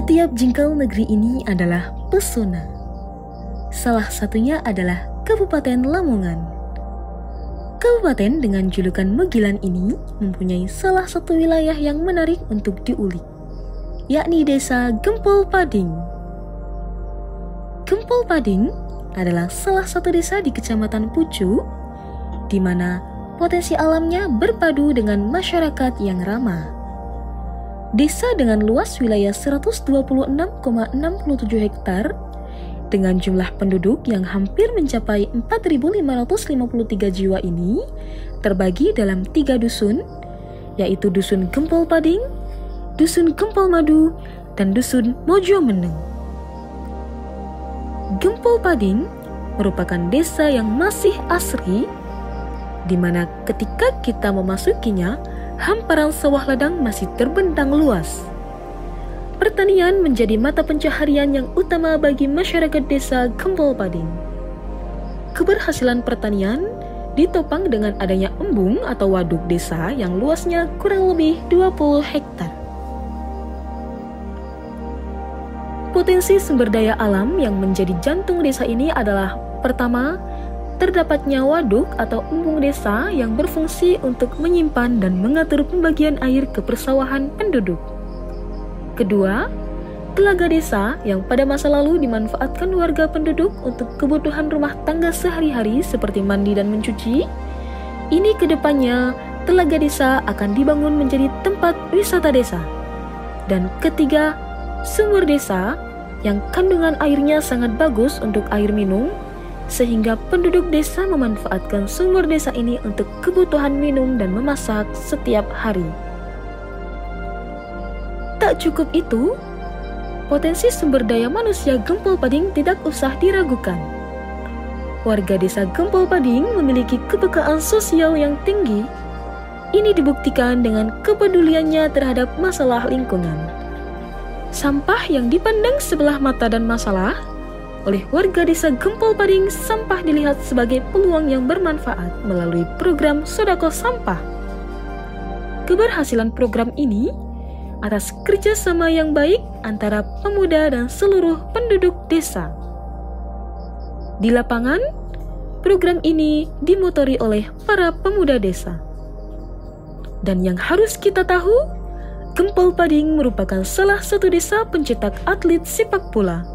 Setiap jengkal negeri ini adalah pesona. Salah satunya adalah Kabupaten Lamongan. Kabupaten dengan julukan Megilan ini mempunyai salah satu wilayah yang menarik untuk diulik, yakni Desa Gempol Pading. Gempol Pading adalah salah satu desa di Kecamatan Pucu, di mana potensi alamnya berpadu dengan masyarakat yang ramah. Desa dengan luas wilayah 126,67 hektar dengan jumlah penduduk yang hampir mencapai 4.553 jiwa ini terbagi dalam 3 dusun, yaitu Dusun Gempol Pading, Dusun Gempol Madu, dan Dusun Mojo Meneng. Gempol Pading merupakan desa yang masih asri, di mana ketika kita memasukinya, hamparan sawah ladang masih terbentang luas. Pertanian menjadi mata pencaharian yang utama bagi masyarakat desa Gempol Pading. Keberhasilan pertanian ditopang dengan adanya embung atau waduk desa yang luasnya kurang lebih 20 hektar. Potensi sumber daya alam yang menjadi jantung desa ini adalah: pertama, terdapatnya waduk atau embung desa yang berfungsi untuk menyimpan dan mengatur pembagian air ke persawahan penduduk. Kedua, telaga desa yang pada masa lalu dimanfaatkan warga penduduk untuk kebutuhan rumah tangga sehari-hari seperti mandi dan mencuci. Ini kedepannya telaga desa akan dibangun menjadi tempat wisata desa. Dan ketiga, sumur desa yang kandungan airnya sangat bagus untuk air minum, sehingga penduduk desa memanfaatkan sumur desa ini untuk kebutuhan minum dan memasak setiap hari. Tak cukup itu, potensi sumber daya manusia Gempol Pading tidak usah diragukan. Warga desa Gempol Pading memiliki kepekaan sosial yang tinggi. Ini dibuktikan dengan kepeduliannya terhadap masalah lingkungan. Sampah yang dipandang sebelah mata dan masalah, oleh warga desa Gempol Pading, sampah dilihat sebagai peluang yang bermanfaat melalui program Sodako Sampah. Keberhasilan program ini atas kerjasama yang baik antara pemuda dan seluruh penduduk desa. Di lapangan, program ini dimotori oleh para pemuda desa. Dan yang harus kita tahu, Gempol Pading merupakan salah satu desa pencetak atlet sepak bola.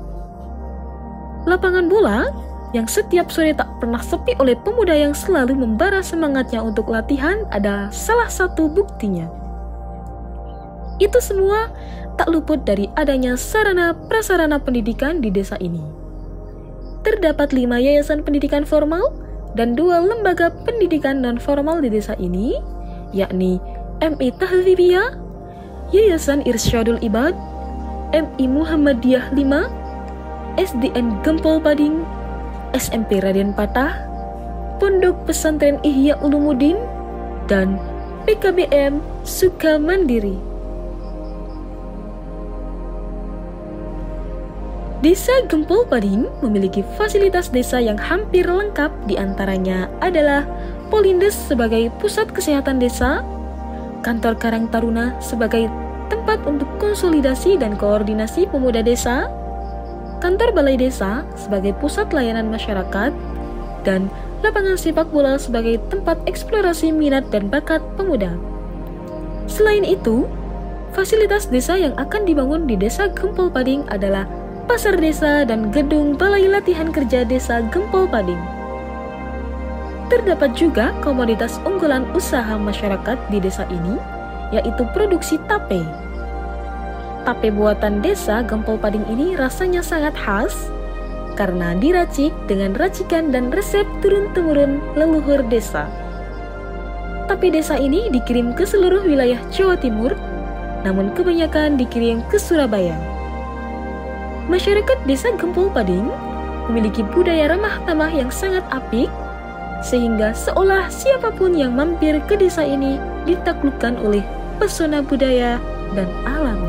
Lapangan bola yang setiap sore tak pernah sepi oleh pemuda yang selalu membara semangatnya untuk latihan adalah salah satu buktinya. Itu semua tak luput dari adanya sarana prasarana pendidikan di desa ini. Terdapat 5 yayasan pendidikan formal dan 2 lembaga pendidikan non-formal di desa ini, yakni MI Tahzibiyah, Yayasan Irsyadul Ibad, MI Muhammadiyah 5, SDN Gempol Pading, SMP Raden Patah, Pondok Pesantren Ihya Ulumuddin, dan PKBM Sukamandiri. Desa Gempol Pading memiliki fasilitas desa yang hampir lengkap, diantaranya adalah Polindes sebagai pusat kesehatan desa, Kantor Karang Taruna sebagai tempat untuk konsolidasi dan koordinasi pemuda desa, Kantor Balai Desa sebagai pusat layanan masyarakat, dan lapangan sepak bola sebagai tempat eksplorasi minat dan bakat pemuda. Selain itu, fasilitas desa yang akan dibangun di Desa Gempol Pading adalah pasar desa dan gedung Balai Latihan Kerja Desa Gempol Pading. Terdapat juga komoditas unggulan usaha masyarakat di desa ini, yaitu produksi tape. Tape buatan desa Gempol Pading ini rasanya sangat khas karena diracik dengan racikan dan resep turun-temurun leluhur desa. Tape desa ini dikirim ke seluruh wilayah Jawa Timur, namun kebanyakan dikirim ke Surabaya. Masyarakat desa Gempol Pading memiliki budaya ramah tamah yang sangat apik, sehingga seolah siapapun yang mampir ke desa ini ditaklukkan oleh pesona budaya dan alam.